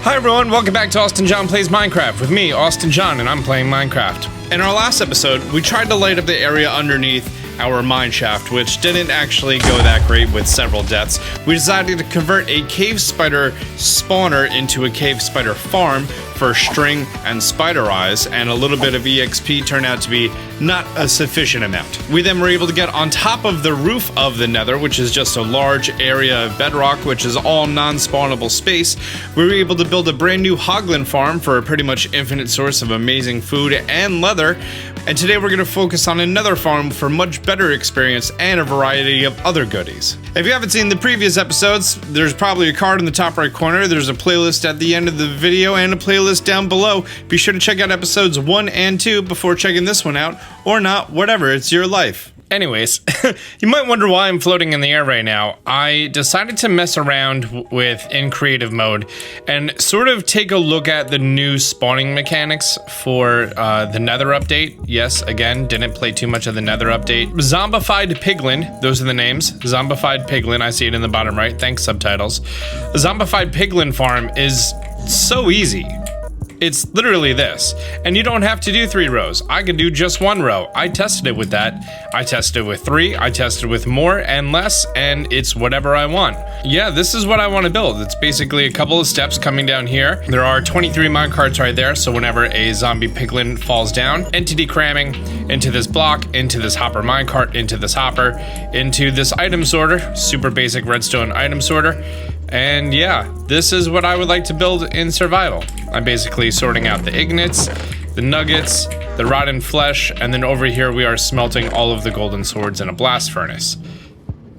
Hi everyone, welcome back to Austin John Plays Minecraft with me, Austin John, and I'm playing Minecraft. In our last episode, we tried to light up the area underneath our mine shaft, which didn't actually go that great with several deaths. We decided to convert a cave spider spawner into a cave spider farm for string and spider eyes, and a little bit of EXP turned out to be not a sufficient amount. We then were able to get on top of the roof of the nether, which is just a large area of bedrock, which is all non-spawnable space. We were able to build a brand new hoglin farm for a pretty much infinite source of amazing food and leather. And today we're going to focus on another farm for much better experience and a variety of other goodies. If you haven't seen the previous episodes, there's probably a card in the top right corner. There's a playlist at the end of the video and a playlist down below. Be sure to check out episodes 1 and 2 before checking this one out, or not, whatever, it's your life. Anyways, you might wonder why I'm floating in the air right now. I decided to mess around with in creative mode and sort of take a look at the new spawning mechanics for the nether update. Yes, again, didn't play too much of the nether update. Zombified Piglin, those are the names. Zombified Piglin, I see it in the bottom right, thanks subtitles. The Zombified Piglin farm is so easy. It's literally this, and you don't have to do 3 rows. I could do just 1 row. I tested it with that. I tested it with 3, I tested it with more and less, and it's whatever I want. Yeah, this is what I want to build. It's basically a couple of steps coming down here. There are 23 minecarts right there, so whenever a zombie piglin falls down, entity cramming into this block, into this hopper minecart, into this hopper, into this item sorter, super basic redstone item sorter. And yeah, this is what I would like to build in survival. I'm basically sorting out the ignits, the nuggets, the rotten flesh, and then over here we are smelting all of the golden swords in a blast furnace.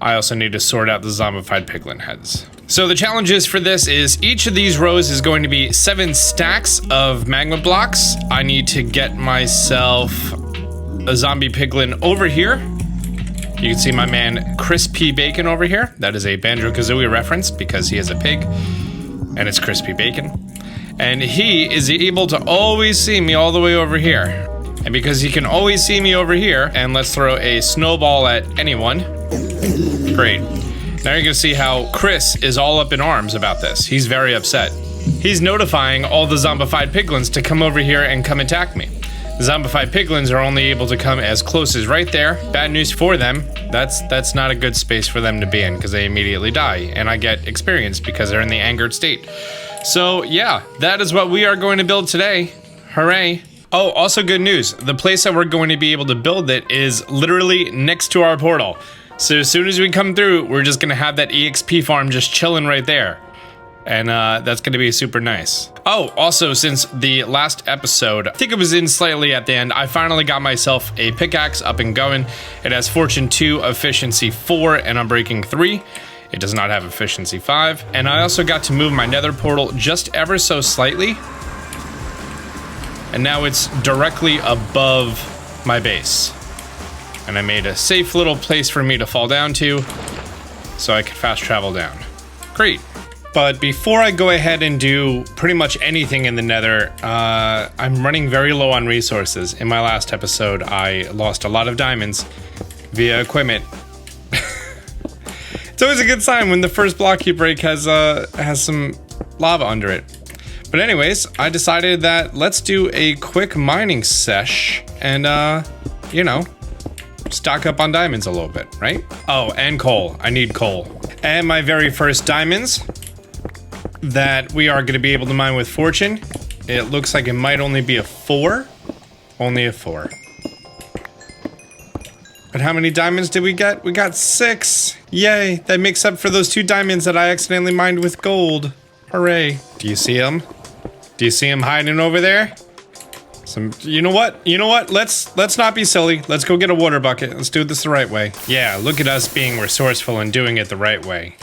I also need to sort out the zombified piglin heads. So the challenges for this is each of these rows is going to be 7 stacks of magma blocks. I need to get myself a zombie piglin over here. You can see my man Crispy Bacon over here. That is a Banjo-Kazooie reference because he is a pig and it's Crispy Bacon. And he is able to always see me all the way over here. And because he can always see me over here, and let's throw a snowball at anyone. Great. Now you're gonna see how Chris is all up in arms about this. He's very upset. He's notifying all the zombified piglins to come over here and come attack me. The zombified piglins are only able to come as close as right there. Bad news for them, that's not a good space for them to be in because they immediately die, and I get experience because they're in the angered state. So yeah, that is what we are going to build today. Hooray. Oh, also good news. The place that we're going to be able to build it is literally next to our portal. So as soon as we come through, we're just gonna have that EXP farm just chilling right there. And that's gonna be super nice. Oh, also, since the last episode, I think it was in slightly at the end, I finally got myself a pickaxe up and going. It has Fortune 2, Efficiency 4, and Unbreaking 3. It does not have Efficiency 5. And I also got to move my nether portal just ever so slightly. And now it's directly above my base. And I made a safe little place for me to fall down to so I could fast travel down. Great. But before I go ahead and do pretty much anything in the nether, I'm running very low on resources. In my last episode, I lost a lot of diamonds via equipment. It's always a good sign when the first block you break has some lava under it. But anyways, I decided that let's do a quick mining sesh and, you know, stock up on diamonds a little bit, right? Oh, and coal. I need coal. And my very first diamonds that we are going to be able to mine with Fortune. It looks like it might only be a 4. Only a 4. But how many diamonds did we get? We got 6. Yay, that makes up for those 2 diamonds that I accidentally mined with gold. Hooray. Do you see them? Do you see them hiding over there? You know what? You know what? Let's not be silly. Let's go get a water bucket. Let's do this the right way. Yeah, look at us being resourceful and doing it the right way.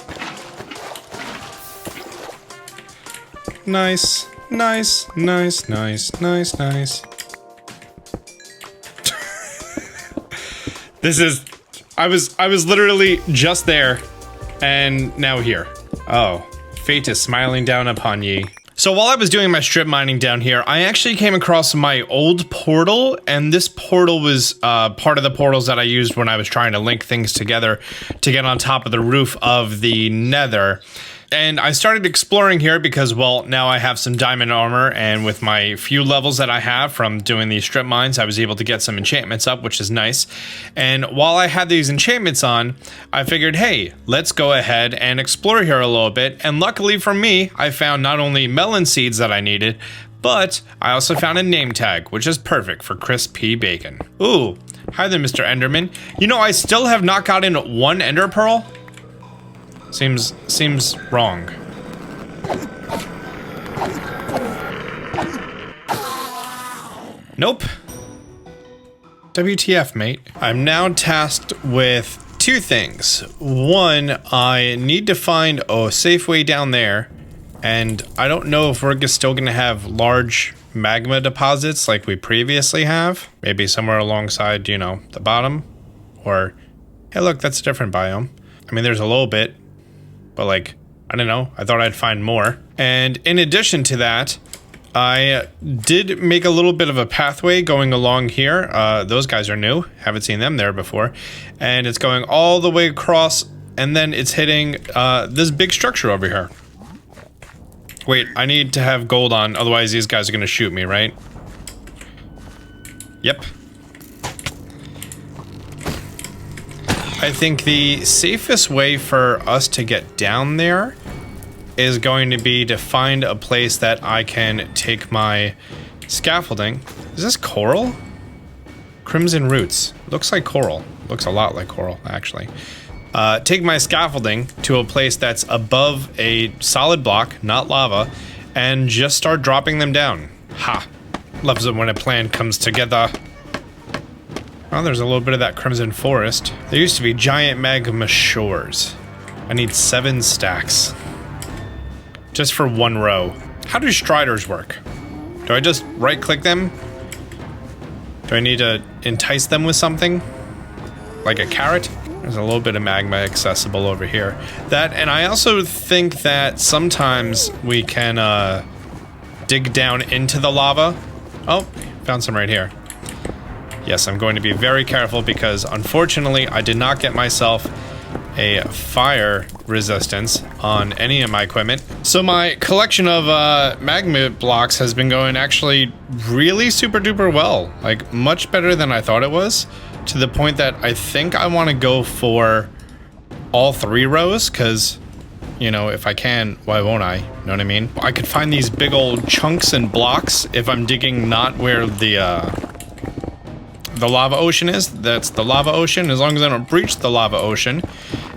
Nice, nice, nice, nice, nice, nice. This is, I was literally just there and now here. Oh, fate is smiling down upon ye. So while I was doing my strip mining down here, I actually came across my old portal, and this portal was part of the portals that I used when I was trying to link things together to get on top of the roof of the nether. And I started exploring here because, well, now I have some diamond armor, and with my few levels that I have from doing these strip mines, I was able to get some enchantments up, which is nice. And while I had these enchantments on, I figured, hey, let's go ahead and explore here a little bit. And luckily for me, I found not only melon seeds that I needed, but I also found a name tag, which is perfect for Chris P. Bacon. Ooh, hi there, Mr. Enderman. You know, I still have not gotten one ender pearl. Seems wrong. Nope. WTF, mate. I'm now tasked with two things. One, I need to find a safe way down there. And I don't know if we're still going to have large magma deposits like we previously have. Maybe somewhere alongside, you know, the bottom. Or, hey, look, that's a different biome. I mean, there's a little bit. But, like, I don't know. I thought I'd find more. And in addition to that, I did make a little bit of a pathway going along here. Those guys are new. Haven't seen them there before. And it's going all the way across. And then it's hitting this big structure over here. Wait, I need to have gold on, otherwise these guys are gonna shoot me, right? Yep. I think the safest way for us to get down there is going to be to find a place that I can take my scaffolding. Is this coral? Crimson roots. Looks like coral. Looks a lot like coral, actually. Take my scaffolding to a place that's above a solid block, not lava, and just start dropping them down. Ha! Loves it when a plan comes together. Oh, there's a little bit of that crimson forest. There used to be giant magma shores. I need 7 stacks. Just for 1 row. How do striders work? Do I just right-click them? Do I need to entice them with something? Like a carrot? There's a little bit of magma accessible over here. That, and I also think that sometimes we can dig down into the lava. Oh, found some right here. Yes, I'm going to be very careful because unfortunately I did not get myself a fire resistance on any of my equipment. So my collection of magma blocks has been going actually really super duper well. Like much better than I thought it was. To the point that I think I want to go for all 3 rows, because, you know, if I can, why won't I? Know what I mean? I could find these big old chunks and blocks if I'm digging not where the lava ocean is. That's the lava ocean. As long as I don't breach the lava ocean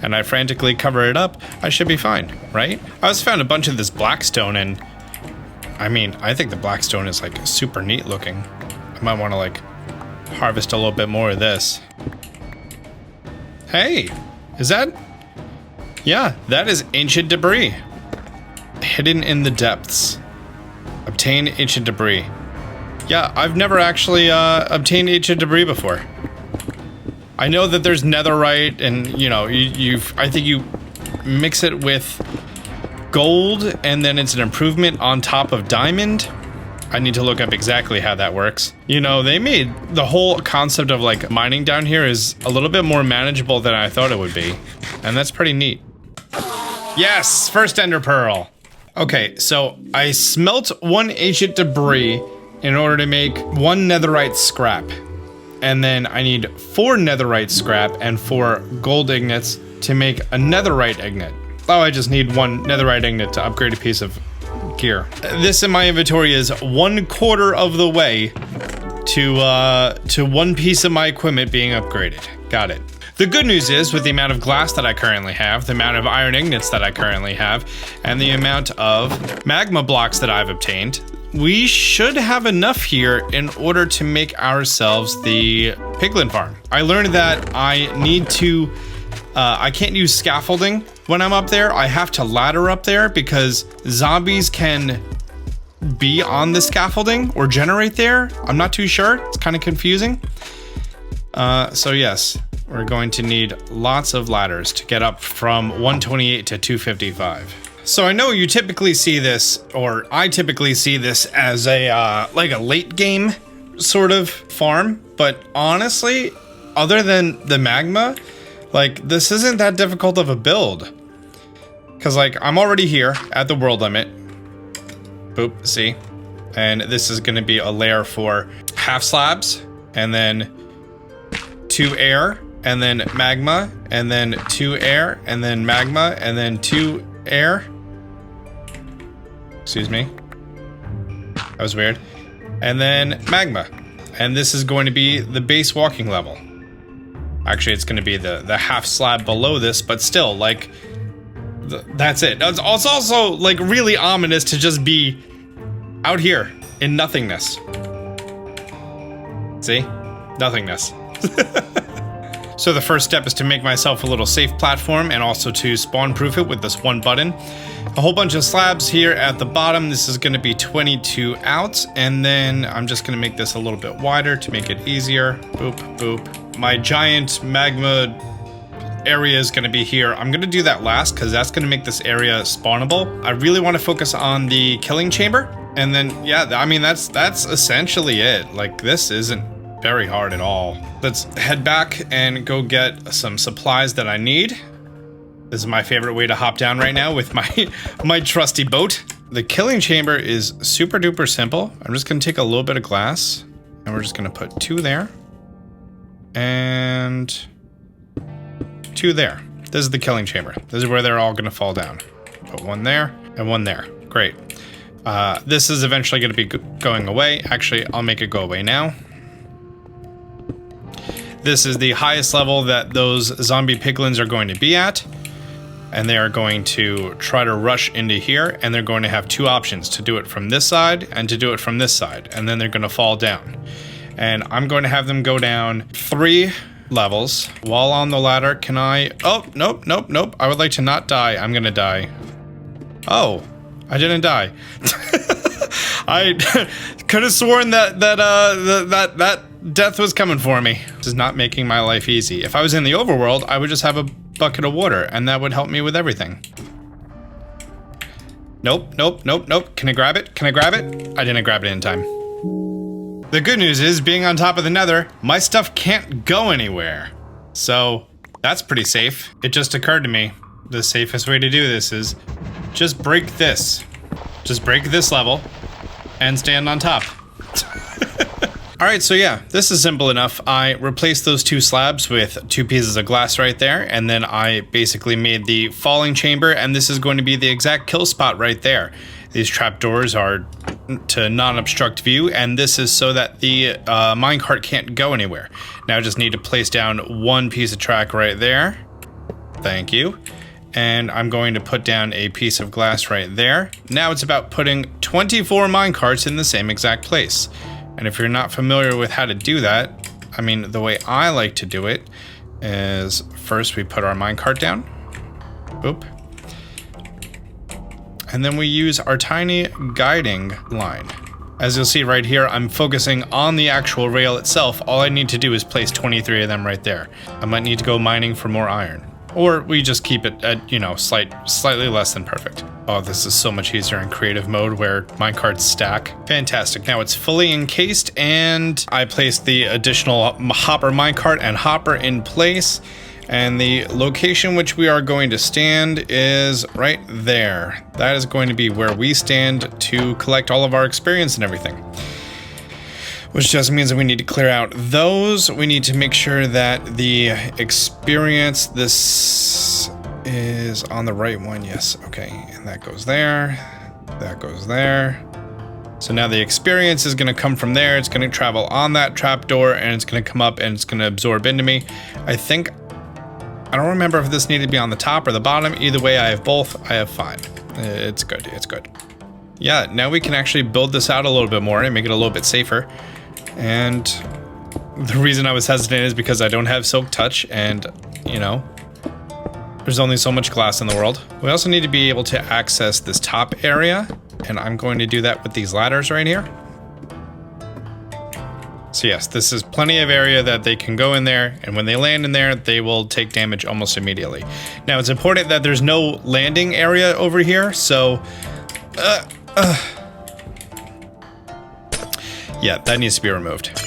and I frantically cover it up, I should be fine, right? I also found a bunch of this blackstone, and I mean, I think the blackstone is like super neat looking. I might want to like harvest a little bit more of this. Hey, is that? Yeah, that is ancient debris. Hidden in the depths. Obtain ancient debris. Yeah, I've never actually obtained ancient debris before. I know that there's netherite, and you know, I think you mix it with gold, and then it's an improvement on top of diamond. I need to look up exactly how that works. You know, they made the whole concept of like mining down here is a little bit more manageable than I thought it would be. And that's pretty neat. Yes, first ender pearl. Okay, so I smelt 1 ancient debris in order to make 1 netherite scrap. And then I need 4 netherite scrap and 4 gold ingots to make a netherite ingot. Oh, I just need 1 netherite ingot to upgrade a piece of gear. This in my inventory is 1/4 of the way to 1 piece of my equipment being upgraded. Got it. The good news is, with the amount of glass that I currently have, the amount of iron ingots that I currently have, and the amount of magma blocks that I've obtained, we should have enough here in order to make ourselves the Piglin farm. I learned that I need to I can't use scaffolding when I'm up there. I have to ladder up there because zombies can be on the scaffolding or generate there. I'm not too sure. It's kind of confusing. So yes, we're going to need lots of ladders to get up from 128 to 255. So I know you typically see this, or I typically see this as a like a late game sort of farm, but honestly, other than the magma, like, this isn't that difficult of a build. Because, like, I'm already here at the world limit. Boop, see? And this is going to be a layer for half slabs, and then 2 air, and then magma, and then 2 air, and then magma, and then 2 air. Excuse me. That was weird. And then magma. And this is going to be the base walking level. Actually, it's going to be the half slab below this, but still, like, that's it. It's also, like, really ominous to just be out here in nothingness. See? Nothingness. So the first step is to make myself a little safe platform and also to spawn proof it with this one button. A whole bunch of slabs here at the bottom. This is going to be 22 out, and then I'm just going to make this a little bit wider to make it easier. Boop, boop. My giant magma area is going to be here. I'm going to do that last because that's going to make this area spawnable. I really want to focus on the killing chamber, and then yeah, I mean that's essentially it. Like, this isn't very hard at all. Let's head back and go get some supplies that I need. This is my favorite way to hop down right now with my trusty boat. The killing chamber is super duper simple. I'm just gonna take a little bit of glass and we're just gonna put 2 there and 2 there. This is the killing chamber. This is where they're all gonna fall down. Put 1 there and 1 there. Great. This is eventually gonna be going away. Actually, I'll make it go away now. This is the highest level that those zombie piglins are going to be at. And they are going to try to rush into here, and they're going to have 2 options, to do it from this side and to do it from this side, and then they're going to fall down. And I'm going to have them go down 3 levels. While on the ladder, can I... Oh, nope, nope, nope. I would like to not die. I'm going to die. Oh, I didn't die. I could have sworn that death was coming for me. This is not making my life easy. If I was in the overworld, I would just have a bucket of water, and that would help me with everything. Nope, nope, nope, nope. Can I grab it? Can I grab it? I didn't grab it in time. The good news is, being on top of the nether, my stuff can't go anywhere. So, that's pretty safe. It just occurred to me, the safest way to do this is just break this. Just break this level and stand on top. Alright, so yeah, this is simple enough. I replaced those 2 slabs with 2 pieces of glass right there, and then I basically made the falling chamber, and this is going to be the exact kill spot right there. These trapdoors are to non-obstruct view, and this is so that the minecart can't go anywhere. Now I just need to place down 1 piece of track right there. Thank you. And I'm going to put down a piece of glass right there. Now it's about putting 24 minecarts in the same exact place. And if you're not familiar with how to do that, I mean, the way I like to do it is first we put our minecart down. Boop. And then we use our tiny guiding line. As you'll see right here, I'm focusing on the actual rail itself. All I need to do is place 23 of them right there. I might need to go mining for more iron. Or we just keep it at, you know, slightly less than perfect. Oh, this is so much easier in creative mode where minecarts stack. Fantastic. Now it's fully encased, and I placed the additional hopper minecart and hopper in place. And the location which we are going to stand is right there. That is going to be where we stand to collect all of our experience and everything. Which just means that we need to clear out those. We need to make sure that the experience, this is on the right one. Yes, okay. And that goes there. That goes there. So now the experience is gonna come from there. It's gonna travel on that trapdoor, and it's gonna come up and it's gonna absorb into me. I don't remember if this needed to be on the top or the bottom. Either way, I have both. I have 5. It's good, it's good. Yeah, now we can actually build this out a little bit more and make it a little bit safer. And the reason I was hesitant is because I don't have silk touch, and, you know, there's only so much glass in the world. We also need to be able to access this top area, and I'm going to do that with these ladders right here. So yes, this is plenty of area that they can go in there, and when they land in there, they will take damage almost immediately. Now, it's important that there's no landing area over here, so... yeah, that needs to be removed.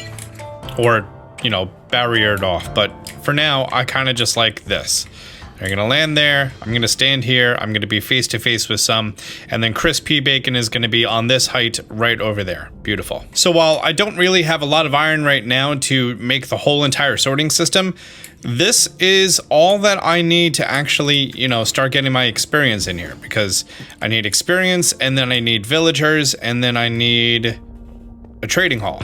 Or, you know, barriered off. But for now, I kind of just like this. They're gonna land there. I'm gonna stand here. I'm gonna be face to face with some, and then Chris P. Bacon is gonna be on this height right over there. Beautiful. So while I don't really have a lot of iron right now to make the whole entire sorting system, this is all that I need to actually, you know, start getting my experience in here, because I need experience, and then I need villagers, and then I need a trading hall.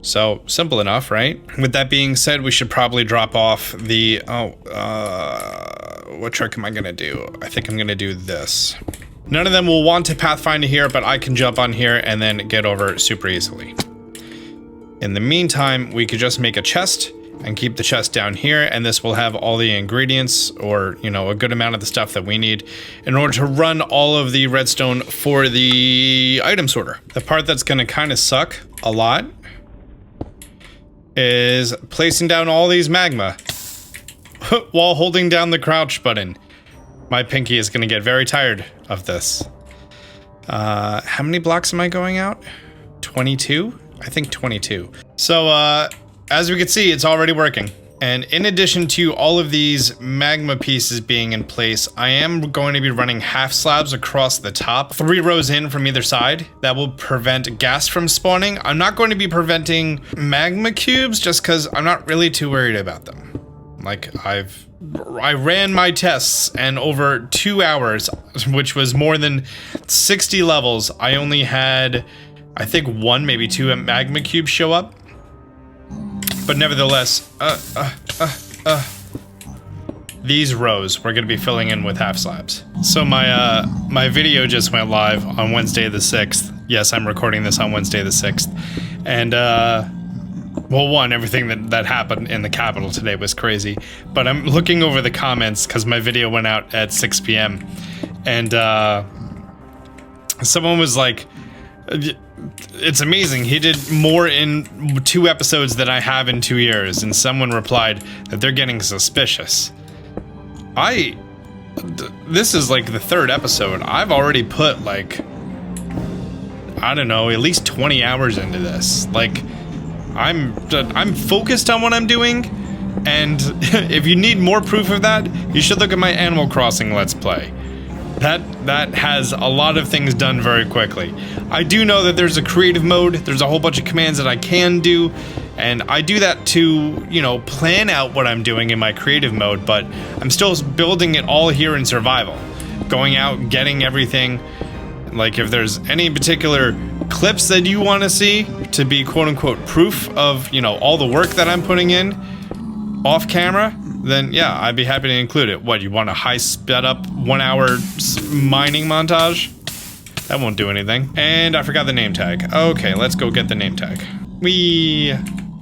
So simple enough, right? With that being said, we should probably drop off the, what trick am I gonna do? I think I'm gonna do this. None of them will want to pathfind here, but I can jump on here and then get over super easily. In the meantime, we could just make a chest and keep the chest down here, and this will have all the ingredients, or, you know, a good amount of the stuff that we need in order to run all of the redstone for the item sorter. The part that's gonna kind of suck a lot is placing down all these magma while holding down the crouch button. My pinky is gonna get very tired of this. How many blocks am I going out? 22? I think 22. So, as we can see, it's already working. And in addition to all of these magma pieces being in place, I am going to be running half slabs across the top, 3 rows in from either side. That will prevent gas from spawning. I'm not going to be preventing magma cubes just because I'm not really too worried about them. Like, I ran my tests, and over 2 hours, which was more than 60 levels, I only had, I think, 1, maybe 2 magma cubes show up. But nevertheless, these rows we're gonna be filling in with half slabs. So my video just went live on Wednesday the 6th. Yes, I'm recording this on Wednesday the 6th. And well, one, everything that happened in the Capitol today was crazy. But I'm looking over the comments because my video went out at 6 p.m. And someone was like, it's amazing, he did more in 2 episodes than I have in 2 years. And someone replied that they're getting suspicious. This is like the 3rd episode. I've already put, like, I don't know, at least 20 hours into this. Like, I'm focused on what I'm doing, and if you need more proof of that, you should look at my Animal Crossing Let's Play. That has a lot of things done very quickly. I do know that there's a creative mode, there's a whole bunch of commands that I can do, and I do that to, you know, plan out what I'm doing in my creative mode, but I'm still building it all here in survival. Going out, getting everything. Like, if there's any particular clips that you want to see to be quote-unquote proof of, you know, all the work that I'm putting in off camera, then yeah, I'd be happy to include it. What, you want a high sped up 1 hour mining montage? That won't do anything. And I forgot the name tag. Okay, let's go get the name tag.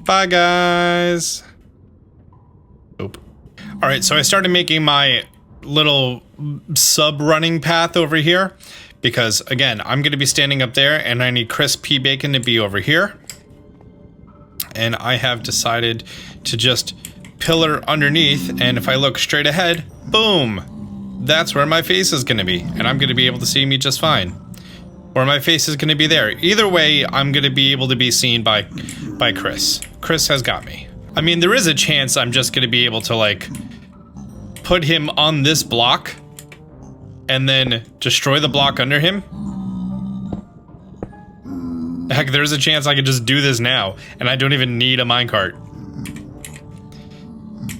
Bye guys. Oop. All right, so I started making my little sub running path over here because, again, I'm going to be standing up there and I need Chris P. Bacon to be over here. And I have decided to just pillar underneath, and if I look straight ahead, boom, that's where my face is going to be, and I'm going to be able to see me just fine. Or my face is going to be there. Either way, I'm going to be able to be seen by Chris. Chris has got me. I mean, there is a chance I'm just going to be able to, like, put him on this block and then destroy the block under him. Heck, there's a chance I could just do this now, and I don't even need a minecart.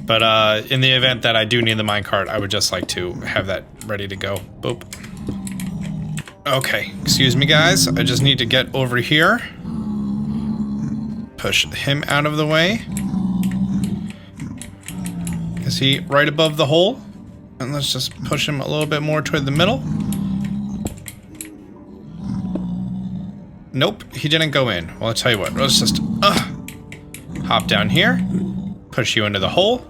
But in the event that I do need the minecart, I would just like to have that ready to go. Boop. Okay, excuse me guys, I just need to get over here. Push him out of the way. Is he right above the hole? And let's just push him a little bit more toward the middle. Nope, he didn't go in. Well, I'll tell you what, let's just hop down here, push you into the hole.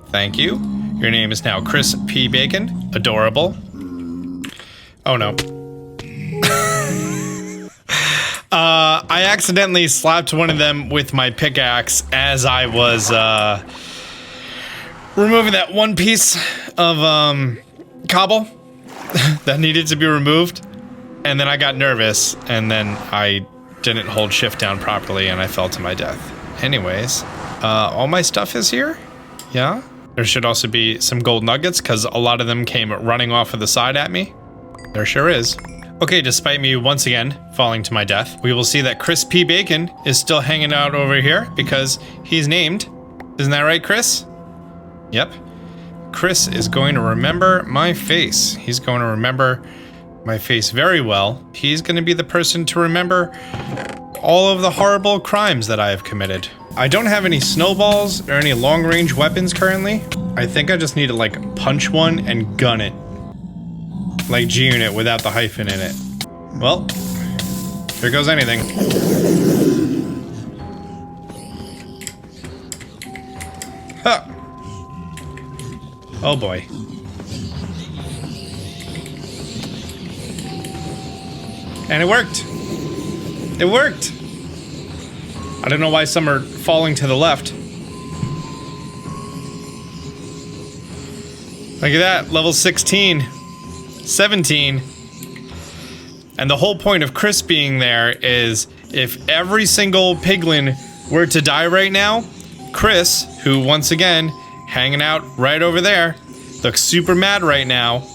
Thank you. Your name is now Chris P. Bacon. Adorable. Oh no. I accidentally slapped one of them with my pickaxe as I was removing that one piece of cobble that needed to be removed. And then I got nervous, and then I didn't hold shift down properly and I fell to my death. Anyways, all my stuff is here? Yeah? There should also be some gold nuggets because a lot of them came running off of the side at me. There sure is. Okay, despite me once again falling to my death, we will see that Chris P. Bacon is still hanging out over here because he's named. Isn't that right, Chris? Yep. Chris is going to remember my face. He's going to remember my face very well. He's going to be the person to remember all of the horrible crimes that I have committed. I don't have any snowballs or any long-range weapons currently. I think I just need to like punch one and gun it. Like G-Unit without the hyphen in it. Well, here goes anything. Huh. Oh boy. And it worked. It worked. I don't know why some are falling to the left. Look at that, level 16, 17. And the whole point of Chris being there is if every single piglin were to die right now, Chris, who once again, hanging out right over there, looks super mad right now.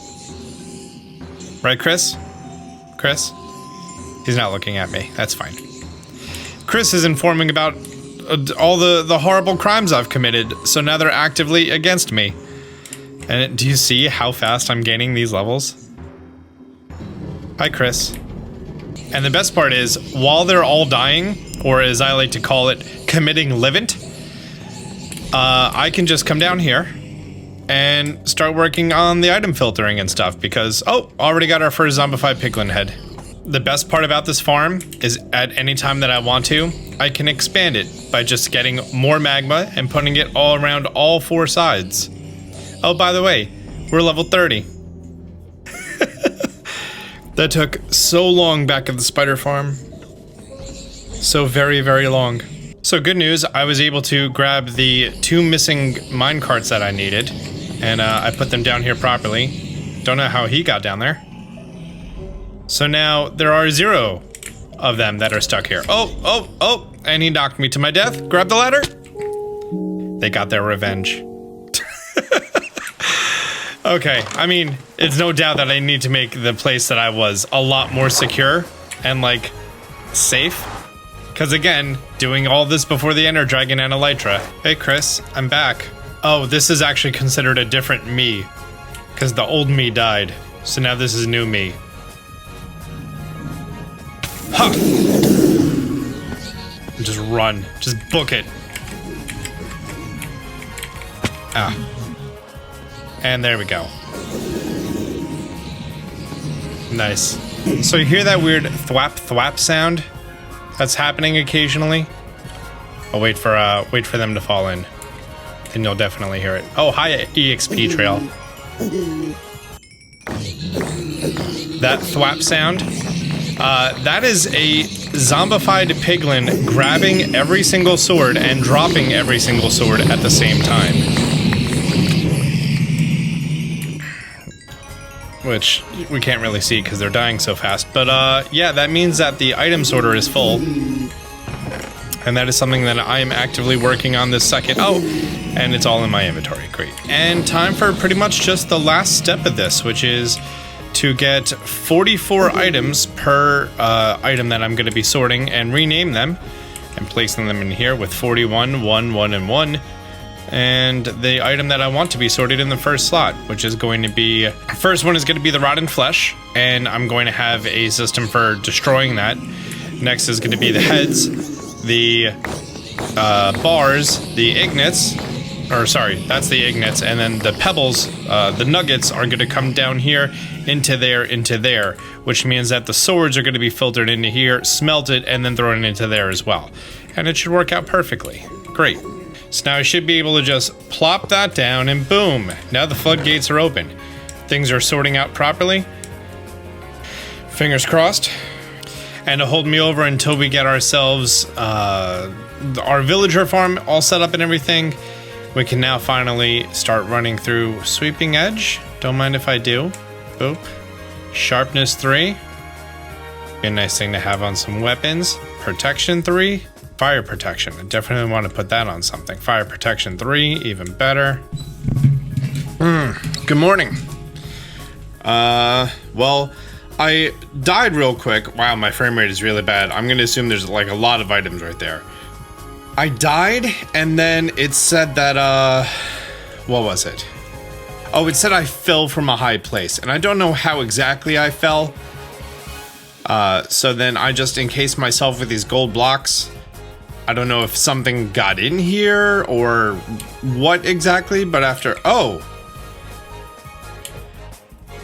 Right, Chris? Chris? He's not looking at me, that's fine. Chris is informing about all the horrible crimes I've committed, so now they're actively against me. And do you see how fast I'm gaining these levels? Hi, Chris. And the best part is, while they're all dying, or as I like to call it, committing livent, I can just come down here and start working on the item filtering and stuff because, oh, already got our first zombified piglin head. The best part about this farm is at any time that I want to, I can expand it by just getting more magma and putting it all around all four sides. Oh, by the way, we're level 30. That took so long back at the spider farm. So very, very long. So good news, I was able to grab the 2 missing mine carts that I needed, and I put them down here properly. Don't know how he got down there. So now there are 0 of them that are stuck here. Oh, and he knocked me to my death. Grab the ladder. They got their revenge. Okay, I mean, it's no doubt that I need to make the place that I was a lot more secure and, like, safe. Because again, doing all this before the Ender Dragon and Elytra. Hey Chris, I'm back. Oh, this is actually considered a different me. Because the old me died. So now this is new me. Ha! Just run. Just book it. Ah. And there we go. Nice. So you hear that weird thwap thwap sound that's happening occasionally? I'll wait for them to fall in. Then you'll definitely hear it. Oh, hi EXP trail. That thwap sound, that is a zombified piglin grabbing every single sword and dropping every single sword at the same time. Which we can't really see because they're dying so fast. But yeah, that means that the item sorter is full. And that is something that I am actively working on this second. Oh, and it's all in my inventory. Great. And time for pretty much just the last step of this, which is to get 44 items per item that I'm going to be sorting and rename them and placing them in here with 41, 1, 1, and 1. And the item that I want to be sorted in the first slot, which is going to be, first one is going to be the rotten flesh, and I'm going to have a system for destroying that. Next is going to be the heads, the bars, the ignits, or sorry, that's the ignits, and then the pebbles, the nuggets are going to come down here into there, which means that the swords are going to be filtered into here, smelted, and then thrown into there as well. And it should work out perfectly. Great. So now I should be able to just plop that down and boom, now the floodgates are open. Things are sorting out properly. Fingers crossed. And to hold me over until we get ourselves our villager farm all set up and everything, we can now finally start running through Sweeping Edge. Don't mind if I do. Boop. Sharpness 3. Be a nice thing to have on some weapons. Protection 3. Fire protection. I definitely want to put that on something. Fire protection 3, even better. Good morning. Well, I died real quick. Wow, my frame rate is really bad. I'm gonna assume there's like a lot of items right there. I died, and then it said that, what was it? Oh, it said I fell from a high place, and I don't know how exactly I fell. So then I just encased myself with these gold blocks. I don't know if something got in here or what exactly, but after, oh.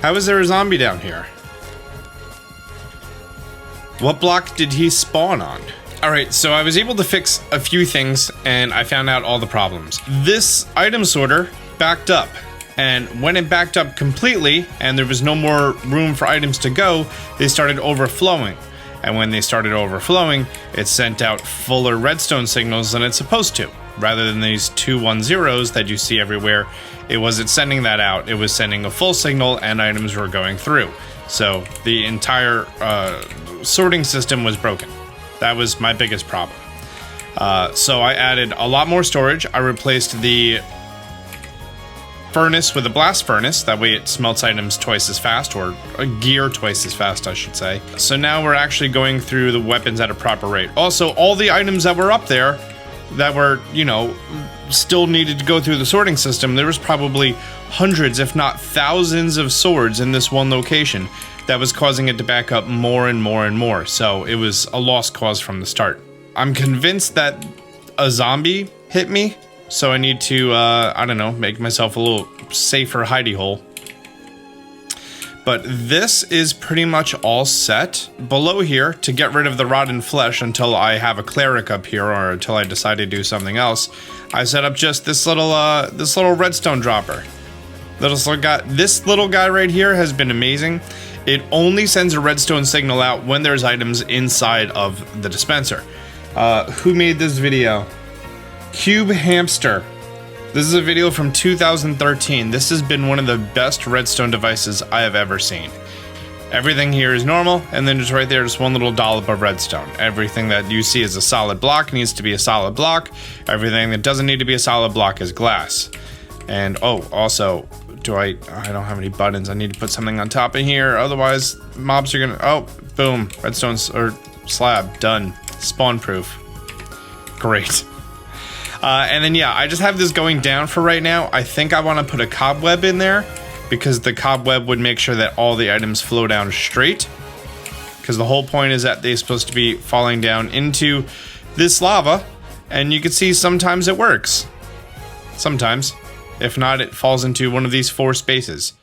How is there a zombie down here? What block did he spawn on? Alright, so I was able to fix a few things and I found out all the problems. This item sorter backed up, and when it backed up completely and there was no more room for items to go, they started overflowing. And when they started overflowing, it sent out fuller redstone signals than it's supposed to. Rather than these 210s that you see everywhere, it wasn't sending that out. It was sending a full signal and items were going through. So the entire sorting system was broken. That was my biggest problem. So I added a lot more storage. I replaced the furnace with a blast furnace. That way it smelts items twice as fast, or gear twice as fast, I should say. So now we're actually going through the weapons at a proper rate. Also, all the items that were up there that were, you know, still needed to go through the sorting system, there was probably hundreds, if not thousands of swords in this one location that was causing it to back up more and more and more. So it was a lost cause from the start. I'm convinced that a zombie hit me, so I need to, I don't know, make myself a little safer hidey hole. But this is pretty much all set. Below here, to get rid of the rotten flesh until I have a cleric up here or until I decide to do something else, I set up just this little redstone dropper. This little guy right here has been amazing. It only sends a redstone signal out when there's items inside of the dispenser. Who made this video? Cube Hamster. This is a video from 2013. This has been one of the best redstone devices I have ever seen. Everything here is normal, and then just right there, just one little dollop of redstone. Everything that you see is a solid block needs to be a solid block. Everything that doesn't need to be a solid block is glass. And oh, also, I don't have any buttons. I need to put something on top of here, otherwise mobs are gonna, oh, boom, redstone or slab, done. Spawn proof. Great. And then yeah, I just have this going down for right now. I think I want to put a cobweb in there because the cobweb would make sure that all the items flow down straight. Because the whole point is that they're supposed to be falling down into this lava, and you can see sometimes it works. Sometimes. If not, it falls into one of these 4 spaces.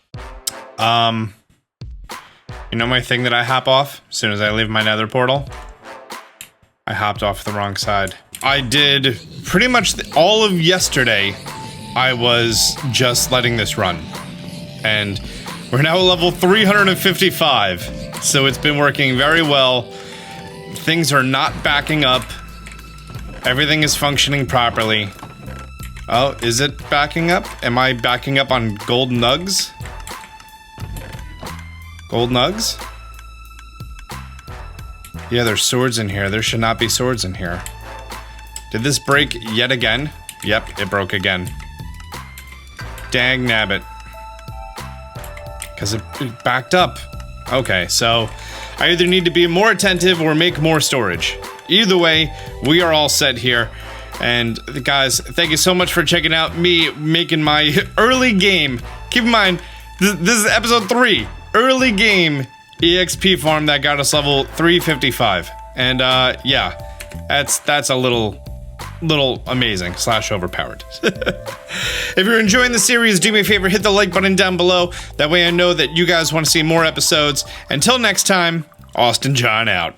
You know my thing that I hop off as soon as I leave my nether portal? I hopped off the wrong side. I did pretty much all of yesterday. I was just letting this run. And we're now level 355. So it's been working very well. Things are not backing up. Everything is functioning properly. Oh, is it backing up? Am I backing up on gold nugs? Gold nugs? Yeah, there's swords in here. There should not be swords in here. Did this break yet again? Yep, it broke again. Dang nabbit. Because it backed up. Okay, so I either need to be more attentive or make more storage. Either way, we are all set here. And guys, thank you so much for checking out me making my early game. Keep in mind, this is episode 3. Early game EXP farm that got us level 355. And yeah, that's a little amazing / overpowered. If you're enjoying the series, do me a favor, hit the like button down below. That way I know that you guys want to see more episodes. Until next time, Austin John out.